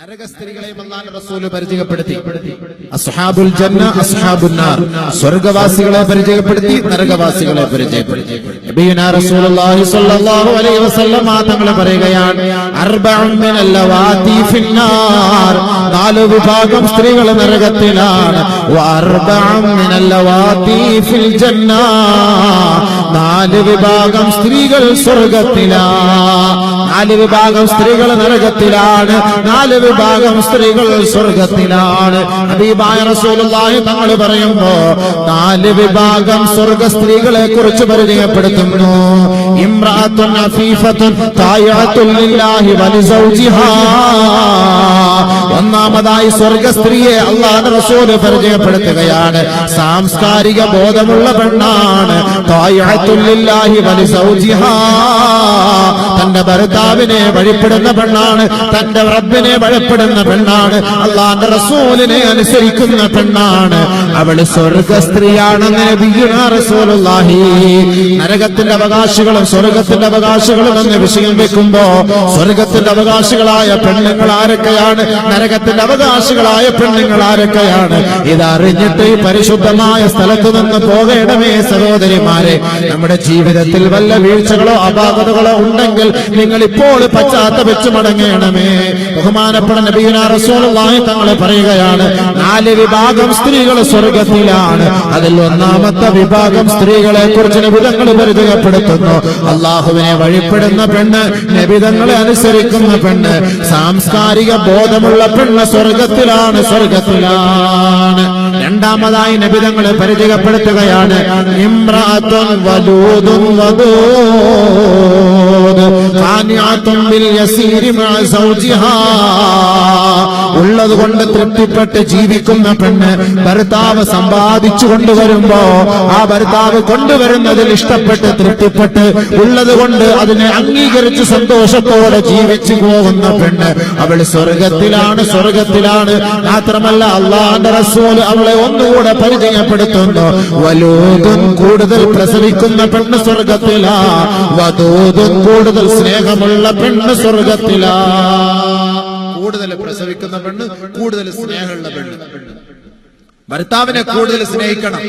നരകസ്ത്രീകളെയും അല്ലാഹുവിന്റെ റസൂൽ പരിചയപ്പെടുത്തി. അസ്ഹാബുൽ ജന്ന അസ്ഹാബുൻ നാർ, സ്വർഗ്ഗവാസികളെ പരിചയപ്പെടുത്തി, നരകവാസികളെ പരിചയപ്പെടുത്തി. നബിയുനാ റസൂലുള്ളാഹി സ്വല്ലല്ലാഹു അലൈഹി വസല്ലം തങ്ങൾ പറയുകയാണ്, അർബഉൻ മിനൽ ലവാതി ഫിന്നാർ, നാല് വിഭാഗം സ്ത്രീകൾ നരകത്തിലാണ്. വഅർബഉൻ മിനൽ ലവാതി ഫിൽ ജന്ന, നാല് വിഭാഗം സ്ത്രീകൾ സ്വർഗ്ഗത്തിലാണ്. നാല് വിഭാഗം സ്ത്രീകൾ നരകത്തിലാണ്, നാല് വിഭാഗം സ്ത്രീകൾ സ്വർഗത്തിലാണ്. ഹബീബായ റസൂലുള്ളാഹി തങ്ങൾ പറയുമ്പോ നാല് വിഭാഗം സ്വർഗ സ്ത്രീകളെ കുറിച്ച് പരിചയപ്പെടുത്തുന്നു. ഇംറഅത്തുൻ അഫീഫത്തുൻ തായഅത്തുൻ ലില്ലാഹി വലിസൗജിഹാ, ഒന്നാമതായി സ്വർഗ സ്ത്രീയെ അല്ലാഹുവിന്റെ റസൂൽ പരിചയപ്പെടുത്തുകയാണ്. സാംസ്കാരിക ബോധമുള്ള പെണ്ണാണ്. തായഅത്തുൻ ലില്ലാഹി വലിസൗജിഹാ, തന്റെ ഭർത്താവിനെ വഴിപ്പെടുന്ന പെണ്ണാണ്, തന്റെ റബ്ബിനെ വഴിപ്പെടുന്ന പെണ്ണാണ്, അല്ലാഹുവിന്റെ റസൂലിനെ അനുസരിക്കുന്ന പെണ്ണാണ്. അവള് സ്വർഗ സ്ത്രീയാണെന്ന് നബിയുനാ റസൂലുള്ളാഹി. നരകത്തിന്റെ അവകാശികളും സ്വർഗത്തിന്റെ അവകാശികളും എന്ന വിഷയം വെക്കുമ്പോ സ്വർഗത്തിന്റെ അവകാശികളായ പെണ്ണുങ്ങൾ ആരൊക്കെയാണ്, നരകത്തിന്റെ അവകാശികളായ പെണ്ണുങ്ങൾ ആരൊക്കെയാണ്, ഇതറിഞ്ഞിട്ട് ഈ പരിശുദ്ധമായ സ്ഥലത്തു നിന്ന് പോകണമേ സഹോദരിമാരെ. നമ്മുടെ ജീവിതത്തിൽ വല്ല വീഴ്ചകളോ അപാകതകളോ ഉണ്ടെങ്കിൽ നിങ്ങൾ ഇപ്പോൾ പശ്ചാത്തപിച്ചു മടങ്ങണമേ. ബഹുമാനപ്പെട്ട നബിയുനാ റസൂലുള്ളാഹി തങ്ങൾ പറയുകയാണ്, നാല് വിഭാഗം സ്ത്രീകൾ സ്വർഗത്തിലാണ്. അതിൽ ഒന്നാമത്തെ വിഭാഗം സ്ത്രീകളെ കുറിച്ച് നബിതങ്ങൾ പരിചയപ്പെടുത്തുന്നു. അള്ളാഹുവിനെ വഴിപ്പെടുന്ന പെണ്ണ്, നബിതങ്ങളെ അനുസരിക്കുന്ന പെണ്ണ്, സാംസ്കാരിക ബോധമുള്ള പെണ്ണ് സ്വർഗത്തിലാണ്, സ്വർഗത്തിലാണ്. രണ്ടാമതായി നബിതങ്ങളെ പരിചയപ്പെടുത്തുകയാണ്, ഇംറഅത്തുൻ വദൂദുൻ വദൂദ് ഖാനിഅത്തുൻ ബിൽ യസീരി മഅ സൗജിഹാ, ഉള്ളത് കൊണ്ട് തൃപ്തിപ്പെട്ട് ജീവിക്കുന്ന പെണ്ണ്. ഭർത്താവ് സമ്പാദിച്ചു കൊണ്ടുവരുമ്പോ ആ ഭർത്താവ് കൊണ്ടുവരുന്നതിൽ ഇഷ്ടപ്പെട്ട് തൃപ്തിപ്പെട്ട് ഉള്ളത് കൊണ്ട് അതിനെ അംഗീകരിച്ച് സന്തോഷത്തോടെ ജീവിച്ചു പോകുന്ന പെണ്ണ്, അവൾ സ്വർഗത്തിലാണ്, സ്വർഗത്തിലാണ്. മാത്രമല്ല അല്ലാഹുവിന്റെ റസൂൽ അവളെ ഒന്നുകൂടെ പരിചയപ്പെടുത്തുന്നു, വലൂദുൻ, കൂടുതൽ പ്രസവിക്കുന്ന പെണ്ണ് സ്വർഗത്തിലാ, വദൂദുൻ, കൂടുതൽ സ്നേഹമുള്ള പെണ്ണ് സ്വർഗത്തിലാ. കൂടുതൽ പ്രസവിക്കുന്ന പെണ്ണ്, കൂടുതൽ സ്നേഹമുള്ള പെണ്ണ്. ഭർത്താവിനെ കൂടുതൽ സ്നേഹിക്കണം.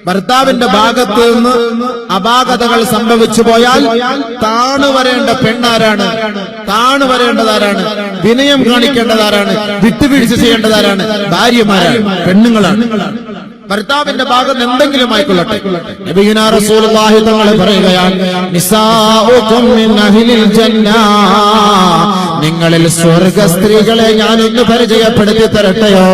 ഭർത്താവിന്റെ ഭാഗത്ത് നിന്ന് അപാകതകൾ സംഭവിച്ചു പോയാൽ താണു വരേണ്ട പെണ്ണാരാണ്, താണു വരേണ്ടതാരാണ്, വിനയം കാണിക്കേണ്ടതാരാണ്, വിട്ടുവീഴ്ച ചെയ്യേണ്ടതാരാണ്, ഭാര്യമാരാണ്, പെണ്ണുങ്ങളാണ്. ഭർത്താവിന്റെ ഭാഗത്ത് എന്തെങ്കിലും ആയിക്കൊള്ളട്ടെ. നബിയുനാ റസൂലുള്ളാഹി തങ്ങൾ പറയുകയാണ്, നിസാഉകും മിൻ അഹ്ലിൽ ജന്ന, നിങ്ങളിൽ സ്വർഗ സ്ത്രീകളെ ഞാനൊന്ന് പരിചയപ്പെടുത്തി തരട്ടെയോ.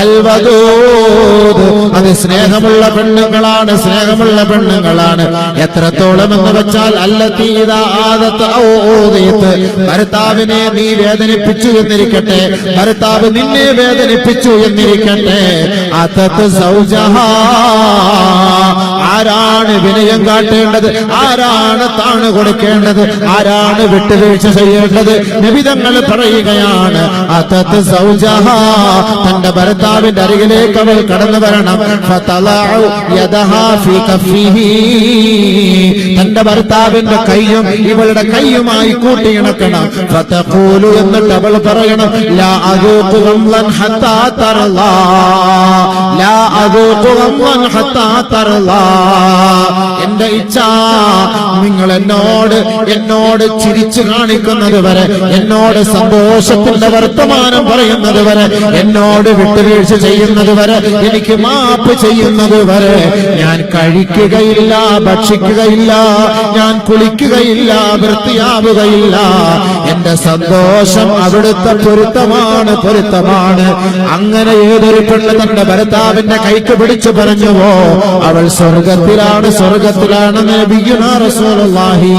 അൽ വദൂദ്, അത് സ്നേഹമുള്ള പെണ്ണുങ്ങളാണ്, സ്നേഹമുള്ള പെണ്ണുങ്ങളാണ്. എത്രത്തോളം എന്ന് വെച്ചാൽ അല്ലതീ ഇദാ ആദത ഔ ഊദിത, ഭർത്താവിനെ നീ വേദനിപ്പിച്ചു എന്നിരിക്കട്ടെ, ഭർത്താവ് നിന്നെ വേദനിപ്പിച്ചു എന്നിരിക്കട്ടെ, അതത് സൗജഹാ, ആരാണ് വിനയം കാട്ടേണ്ടത്, ആരാണ് താണു കൊടുക്കേണ്ടത്, ആരാണ് വിട്ടുവീഴ്ച ചെയ്യേണ്ടത്? നബിതങ്ങൾ പറയുകയാണ്, അതത് സൗജഹാ, തന്റെ ഭർത്താവിന്റെ അരികിലേക്ക് അവൾ കടന്നു വരണം. ഫതലഉ യദഹാ ഫീ കഫിഹി, തന്റെ ഭർത്താവിന്റെ കൈയും ഇവളുടെ കൈയുമായി കൂട്ടിയിണക്കണം. ഫതഖൂലു, എന്നിട്ട് അവൾ പറയണം, ലാ അദൂഖു ഗംളൻ ഹത്താ തർളാ, ലാ അദൂഖു ഗംളൻ ഹത്താ തർളാ, എന്റെ ഇച്ഛ നിങ്ങൾ എന്നോട് ചിരിച്ചു കാണിക്കുന്നത് വരെ, എന്നോട് സന്തോഷത്തിന്റെ വർത്തമാനം പറയുന്നത് വരെ, എന്നോട് വിട്ടുവീഴ്ച ചെയ്യുന്നത് വരെ, എനിക്ക് മാപ്പ് ചെയ്യുന്നത് വരെ ഞാൻ കഴിക്കുകയില്ല, ഭക്ഷിക്കുകയില്ല, ഞാൻ കുളിക്കുകയില്ല, വൃത്തിയാവുകയില്ല. എന്റെ സന്തോഷം അവിടുത്തെ പൊരുത്തമാണ്, പൊരുത്തമാണ്. അങ്ങനെ ഏതൊരു പെണ്ണ് തന്റെ ഭർത്താവിന്റെ കൈക്ക് പിടിച്ചു പറഞ്ഞുവോ അവൾ സ്വർഗത്തിലാണ്, സ്വർഗത്തിലാണ്. നബിയുനാ റസൂലുള്ളാഹി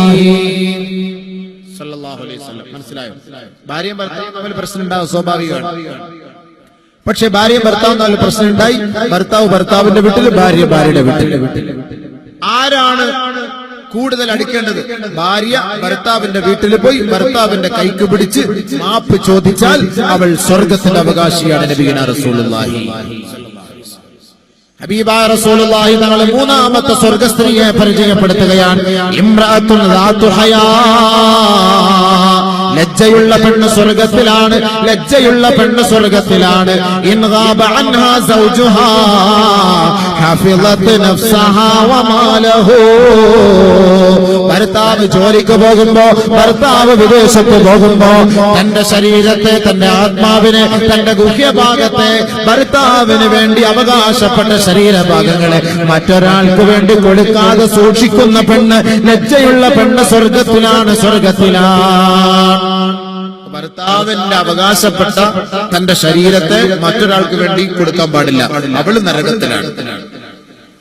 സ്വല്ലല്ലാഹു അലൈഹി വസല്ലം. മനസ്സിലായോ? ഭാര്യയും ഭർത്താവും തമ്മിൽ പ്രശ്നം ഉണ്ടാവും, സ്വാഭാവികമാണ്. പക്ഷെ ഭാര്യയും ഭർത്താവും തമ്മിൽ പ്രശ്നം ഉണ്ടായി, ഭർത്താവ് ഭർത്താവിന്റെ വീട്ടിൽ, ഭാര്യ ഭാര്യയുടെ വീട്ടിൽ. ആരാണ് കൂടുതൽ അടിക്കേണ്ടത്? ഭാര്യ ഭർത്താവിന്റെ വീട്ടിൽ പോയി ഭർത്താവിന്റെ കൈക്ക് പിടിച്ച് മാപ്പ് ചോദിച്ചാൽ അവൾ സ്വർഗത്തിന്റെ അവകാശിയാണ്. നബിയുനാ റസൂലുള്ളാഹി. ഹബീബായ റസൂലുള്ളാഹി തങ്ങൾ മൂന്നാമത്തെ സ്വർഗസ്ത്രീയെ പരിചയപ്പെടുത്തുകയാണ്, ഇംറഅത്തുൻ ദാതു ഹയാ, ലജ്ജയുള്ള പെണ്ണ് സ്വർഗ്ഗത്തിലാണ്, ലജ്ജയുള്ള പെണ്ണ് സ്വർഗ്ഗത്തിലാണ്. In GABA അൻഹാ സൗജുഹാ ഹഫിളത് നഫ്സഹാ വമാലഹു. ഭർത്താവ് ജോലിക്ക് പോകുമ്പോ, ഭർത്താവ് വിദേശത്ത് പോകുമ്പോ തന്റെ ശരീരത്തെ, തന്റെ ആത്മാവിനെ, തന്റെ ഗുഹ്യഭാഗത്തെ ഭർത്താവിന് വേണ്ടി അവകാശപ്പെട്ട ശരീരഭാഗങ്ങളെ മറ്റൊരാൾക്ക് വേണ്ടി കൊടുക്കാതെ സൂക്ഷിക്കുന്ന പെണ്ണ്, ലജ്ജയുള്ള പെണ്ണ് സ്വർഗ്ഗത്തിലാണ്, സ്വർഗ്ഗത്തിലാണ്. ഭർത്താവിന്റെ അവകാശപ്പെട്ട തന്റെ ശരീരത്തെ മറ്റൊരാൾക്ക് വേണ്ടി കൊടുക്കാൻ പാടില്ല, അവള് നരകത്തിലാണ്.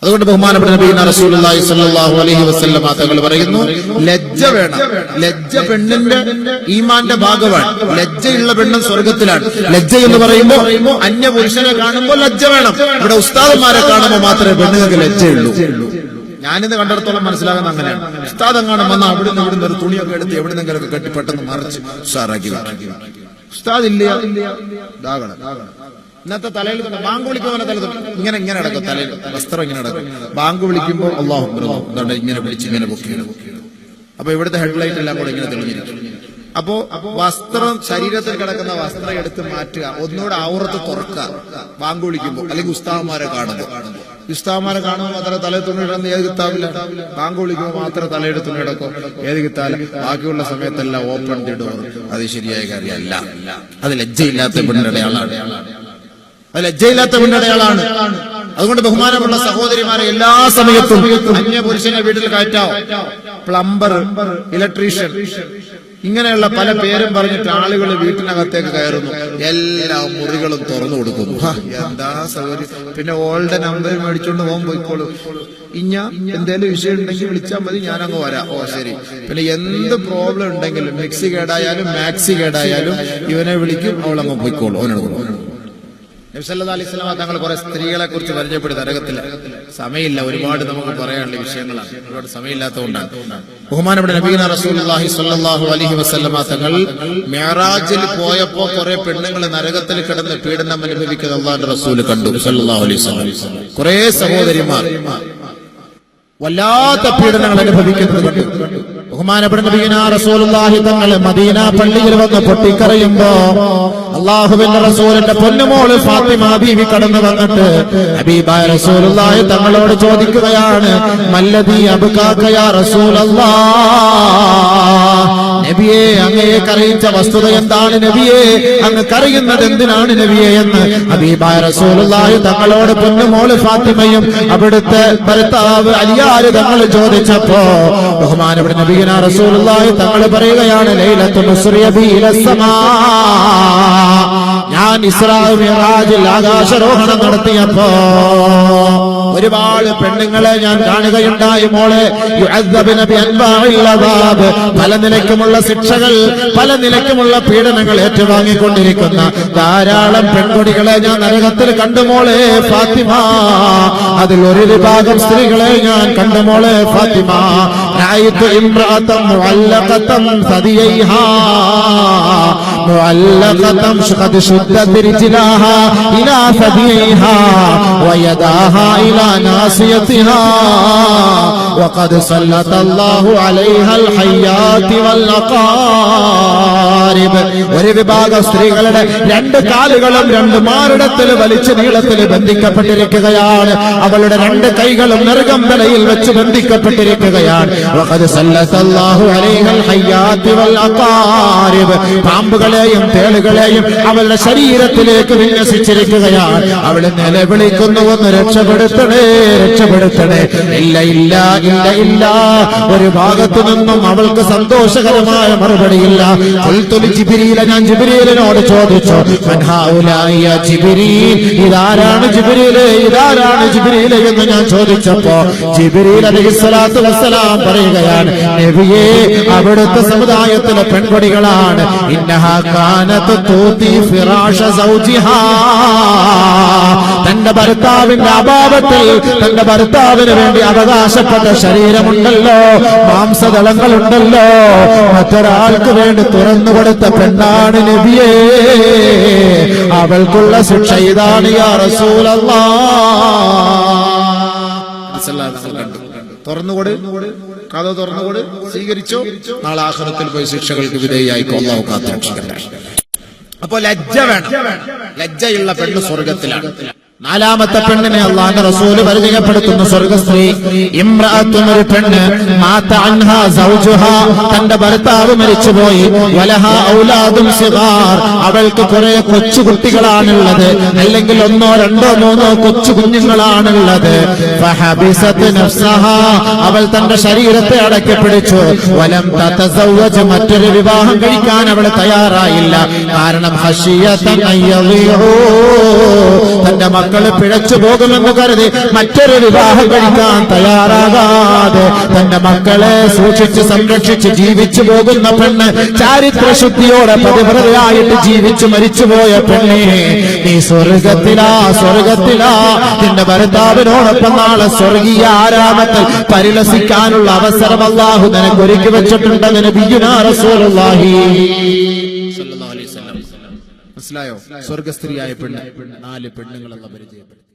അതുകൊണ്ട് ബഹുമാനപ്പെട്ട നബിയുനാ റസൂലുള്ളാഹി സ്വല്ലല്ലാഹു അലൈഹി വസല്ലം തങ്ങൾ പറയുന്നു, ലജ്ജ വേണം. ലജ്ജ പെണ്ണിന്റെ ഈമാന്റെ ഭാഗമാണ്. ലജ്ജയുള്ള പെണ്ണ് സ്വർഗ്ഗത്തിലാണ്. ലജ്ജ എന്ന് പറയുമ്പോൾ അന്യ പുരുഷനെ കാണുമ്പോൾ ലജ്ജ വേണം. ഇവിടെ ഉസ്താദന്മാരെ കാണുമ്പോൾ മാത്രമേ പെണ്ണുങ്ങൾക്ക് ലജ്ജയുള്ളൂ. ഞാനിന്ന് കണ്ടിടത്തോളം മനസ്സിലാകുന്ന അങ്ങനെയാണ്. ഉസ്താദ് എങ്ങാനും വന്നാൽ അവിടുന്ന് ഇവിടുന്ന് ഒരു തുണിയൊക്കെ എടുത്ത് എവിടുന്നെങ്കിലൊക്കെ കെട്ടി പെട്ടെന്ന് മറിച്ച് ഉഷാറാക്കി. ഉസ്താദ് ഇല്ല, ഇതാകണം. ഇന്നത്തെ തലയിൽ ബാങ്ക് വിളിക്കുന്ന തല ഇങ്ങനെ ഇങ്ങനെ അടക്കും, തലയിൽ വസ്ത്രം ഇങ്ങനെ അടക്കും. ബാങ്ക് വിളിക്കുമ്പോൾ അല്ലാഹു അക്ബർ എന്താണ് ഇങ്ങനെ വിളിച്ച് ഇങ്ങനെ പൊക്കി. അപ്പൊ ഇവിടുത്തെ ഹെഡ്ലൈറ്റ് എല്ലാം കൂടെ ഇങ്ങനെ തെളിഞ്ഞിരിക്കും. അപ്പോ വസ്ത്രം, ശരീരത്തിൽ കിടക്കുന്ന വസ്ത്രം എടുത്ത് മാറ്റുക, ഒന്നുകൂടെ ഔറത്ത് തുറക്കുക ബാങ്ക് വിളിക്കുമ്പോൾ, അല്ലെങ്കിൽ ഉസ്താദന്മാരെ കാണുമ്പോൾ. ഉസ്താദന്മാരെ കാണുമ്പോൾ മാത്രം തലയിൽ തുണിയിടുന്ന ഏത് കിത്താബില്ല. ബാങ്ക് വിളിക്കുമ്പോൾ മാത്രം തലയുടെ തുണി കിടക്കും, ഏത് കിത്താല. ബാക്കിയുള്ള സമയത്തെല്ലാം ഓപ്പൺ ദി ഡോർ. അത് ശരിയായ കാര്യമല്ല. അത് ലജ്ജയില്ലാത്ത പെണ്ണിന്റെ അടയാളാണ്. അത് ലജ്ജയില്ലാത്ത പെണ്ണടയാളാണ്. അതുകൊണ്ട് ബഹുമാനമുള്ള സഹോദരിമാരെ, എല്ലാ സമയത്തും അന്യ പുരുഷനെ വീട്ടിൽ കയറ്റാവോ? പ്ലംബർ, ഇലക്ട്രീഷ്യൻ, ഇങ്ങനെയുള്ള പല പേരും പറഞ്ഞിട്ട് ആളുകൾ വീട്ടിനകത്തേക്ക് കയറുന്നു. എല്ലാ മുറികളും തുറന്നു കൊടുക്കുന്നു. എന്താ സൗകര്യം. പിന്നെ ഓൾഡ് നമ്പർ മേടിച്ചോണ്ട് പോകാൻ പോയിക്കോളൂ. ഇഞ്ഞ എന്തേലും വിഷയം ഉണ്ടെങ്കിൽ വിളിച്ചാൽ മതി, ഞാനങ്ങ് വരാം. ഓ ശരി. പിന്നെ എന്ത് പ്രോബ്ലം ഉണ്ടെങ്കിലും, മിക്സി കേടായാലും മാക്സി കേടായാലും ഇവനെ വിളിക്കും, അവളങ്ങ് പോയിക്കോളൂ. അവനോട് നബി സല്ലല്ലാഹു അലൈഹി വസല്ലം തങ്ങൾ കുറെ സ്ത്രീകളെ കുറിച്ച് പരിചയപ്പെടുത്തി. നരകത്തില്ല സമയമില്ല, ഒരുപാട് നമുക്ക് പറയാനുള്ള വിഷയങ്ങളാണ്, ഒരുപാട് സമയമില്ലാത്തതുകൊണ്ടാണ്. ബഹുമാനപ്പെട്ട നബിയുനാ റസൂലുള്ളാഹി സ്വല്ലല്ലാഹു അലൈഹി വസല്ലം തങ്ങൾ മിഅ്റാജിൽ പോയപ്പോ കുറെ പെണ്ണുങ്ങൾ നരകത്തിൽ കിടന്ന് പീഡനം അനുഭവിക്കുന്ന അല്ലാഹുവിന്റെ റസൂൽ കണ്ടു സല്ലല്ലാഹു അലൈഹി വസല്ലം. കുറെ സഹോദരിമാർ വല്ലാത്ത പീഡനങ്ങൾ അനുഭവിക്കുന്നത് കണ്ടു. ബഹുമാനപ്പെട്ട നബിയുനാ റസൂലുള്ളാഹി തങ്ങൾ മദീന പള്ളിയിൽ വന്ന് പൊട്ടിക്കരയുമ്പോ അല്ലാഹുവിന്റെ റസൂലിന്റെ പൊന്നുമോള് ഫാത്തിമ ബീവി കടന്നു വന്നിട്ട് ഹബീബായ റസൂലുള്ളാഹി തങ്ങളോട് ചോദിക്കുകയാണ്, മല്ലദീ അബ്കാക യാ റസൂലല്ലാഹ്. നബിയെ, അങ്ങയെ കരയിച്ച വസ്തുത എന്താണ് നബിയെ? അങ്ങ് കരയുന്നത് എന്തിനാണ് നബിയെ എന്ന് ഹബീബായ റസൂലുള്ളാഹി തങ്ങളോട് പൊന്നുമോള് ഫാത്തിമയും അവിടുത്തെ ഭർത്താവ് അലിയാര് തങ്ങൾ ചോദിച്ചപ്പോ ബഹുമാനപ്പെട്ട നബിയുനാ റസൂലുള്ളാഹി തങ്ങൾ പറയുകയാണ്, ലൈലത്തുൽ മുസ്രിയ ബി ഇലസ്സമാ. ഞാൻ ഇസ്രാ മിഅ്റാജിൽ ആകാശാരോഹണം നടത്തിയപ്പോ ഒരുപാട് പെണ്ണുങ്ങളെ ഞാൻ കാണുകയുണ്ടായി. മോളെ, യുഅദ്ദബന ബി അൻവാഇൽ അദാബ്, പല നിലക്കുമുള്ള ശിക്ഷകൾ, പല നിലക്കുമുള്ള പീഡനങ്ങൾ ഏറ്റുവാങ്ങിക്കൊണ്ടിരിക്കുന്ന ധാരാളം പെൺകുട്ടികളെ ഞാൻ നരകത്തിൽ കണ്ടു മോളെ ഫാത്തിമ. അതിൽ ഒരു വിഭാഗം സ്ത്രീകളെ ഞാൻ കണ്ടു മോളെ ഫാത്തിമ. റഅയ്തു ഇംറഅതൻ മുഅല്ലഖതൻ സദിയൈഹാ മുഅല്ലഖതൻ ഖദ് ശുദ്ദത് റിജ്ലാഹാ ഇലാ സദിയൈഹാ വയദാഹാ ഇലാ നാസിയതിഹാ വഖദ് സല്ലതല്ലാഹു അലൈഹൽ ഹയ്യാതി വൽ അഖാരിബ്. ഒരു വിഭാഗം സ്ത്രീകളുടെ രണ്ട് കാലുകളും രണ്ട് മാറിടത്തിൽ വലിച്ചു നീളത്തിൽ ബന്ധിക്കപ്പെട്ടിരിക്കുകയാണ്. അവളുടെ രണ്ട് കൈകളും നെറുകമ്പലയിൽ വെച്ച് ബന്ധിക്കപ്പെട്ടിരിക്കുകയാണ്. വഖദ് സല്ലതല്ലാഹു അലൈഹൽ ഹയ്യാതി വൽ അഖാരിബ്. പാമ്പുകളെയും തേളുകളെയും അവളുടെ ശരീരത്തിലേക്ക് വിന്യസിച്ചിരിക്കുകയാണ്. അവൾ നിലവിളിക്കുന്നു, ഒന്ന് രക്ഷപ്പെടുത്തണേ, രക്ഷപ്പെടുത്തണേ. ഇല്ല ഇല്ല ഇല്ല ഇല്ല. ഒരു ഭാഗത്തു നിന്നും അവൾക്ക് സന്തോഷകരമായ മറുപടിയില്ല. ജിബ്രീൽ, ഞാൻ ജിബ്രീലിനോട് ചോദിച്ചു, മൻ ഹൗലാഇ യാ ജിബ്രീൽ, ഇതാരാണ് ജിബ്രീലേ, ഇതാരാണ് ജിബ്രീലേ എന്ന് ഞാൻ ചോദിച്ചപ്പോ ജിബ്രീൽ അലൈഹിസ്സലാത്തു വസ്സലാം പറയുകയാണ്, നബിയേ, അവിടുത്തെ സമുദായത്തിലെ പെൺകുട്ടികളാണ്. ഇന്നഹാ കാനത് തൂതി ഫിറാഷ സൗജിഹാ. തന്റെ ഭർത്താവിന്റെ അഭാവത്തിൽ തന്റെ ഭർത്താവിന് വേണ്ടി അവകാശപ്പെട്ട ശരീരമുണ്ടല്ലോ, മാംസദളങ്ങളുണ്ടല്ലോ, മറ്റൊരാൾക്ക് വേണ്ടി തുറന്നു കൊടുത്ത പെണ്ണാണ് നബിയേ. അവൾക്കുള്ള ശിക്ഷ ഇതാണ് യാ റസൂലല്ലാഹ്. തുറന്നുകൊട്, കഥ തുറന്നുകൊട്, സ്വീകരിച്ചോ, നാളെ ആഖിറത്തിൽ പോയി ശിക്ഷകൾക്ക് വിധേയായിക്കോ. അല്ലാഹു കാത്തുരക്ഷിക്കട്ടെ. അപ്പോ ലജ്ജ വേണം. ലജ്ജയുള്ള പെണ്ണ് സ്വർഗത്തിലാണ്. നാലാമത്തെ പെണ്ണിനെ അല്ലാഹുവിന്റെ റസൂല് പരിചയപ്പെടുത്തുന്ന സ്വർഗസ്ത്രീ, ഇംറഅത്തുൻ, ഒരു പെണ്ണ്, മാത അൻഹാ സൗജുഹാ, തന്റെ ഭർത്താവ് മരിച്ചുപോയി, വലഹാ ഔലാദും സിഗാർ, അവൾക്ക് കുറെ കൊച്ചുകുട്ടികളാണുള്ളത്, അല്ലെങ്കിൽ 1, 2, 3 കൊച്ചു കുഞ്ഞുങ്ങളാണുള്ളത്. ഫഹബിസത് നഫ്സഹാ, അവൾ തന്റെ ശരീരത്തെ അടക്കി പിടിച്ചു. വലം തതസവ്വജ്, മറ്റൊരു വിവാഹം കഴിക്കാൻ അവൾ തയ്യാറായില്ല. കാരണം ഖശിയതൻ അയ്യദിഉ, തന്റെ മക്കള് പിഴച്ചു പോകുമെന്ന് കരുതി മറ്റൊരു വിവാഹം കഴിക്കാൻ തയ്യാറാകാതെ തന്റെ മക്കളെ സൂക്ഷിച്ച് സംരക്ഷിച്ച് ജീവിച്ചു പോകുന്ന പെണ്ണ്, ചാരിത്രശുദ്ധിയോടെ പതിവ്രതയായിട്ട് ജീവിച്ചു മരിച്ചുപോയ പെണ്ണെ, നീ സ്വർഗത്തിലാ, സ്വർഗത്തിലാ. നിന്റെ ഭർത്താവിനോടൊപ്പം നാളെ സ്വർഗീയ ആരാമത്തിൽ പരിലസിക്കാനുള്ള അവസരം അല്ലാഹു നിനക്ക് ഒരുക്കി വെച്ചിട്ടുണ്ടെന്ന് നബിയുനാ റസൂലുള്ളാഹി സ്വല്ലല്ലാഹു അലൈഹി വസല്ലം. മനസ്സിലായോ? സ്വർഗസ്ത്രീയായ പെണ്ണ്, 4 പെണ്ണുങ്ങളെന്ന് പരിചയപ്പെടുത്തി.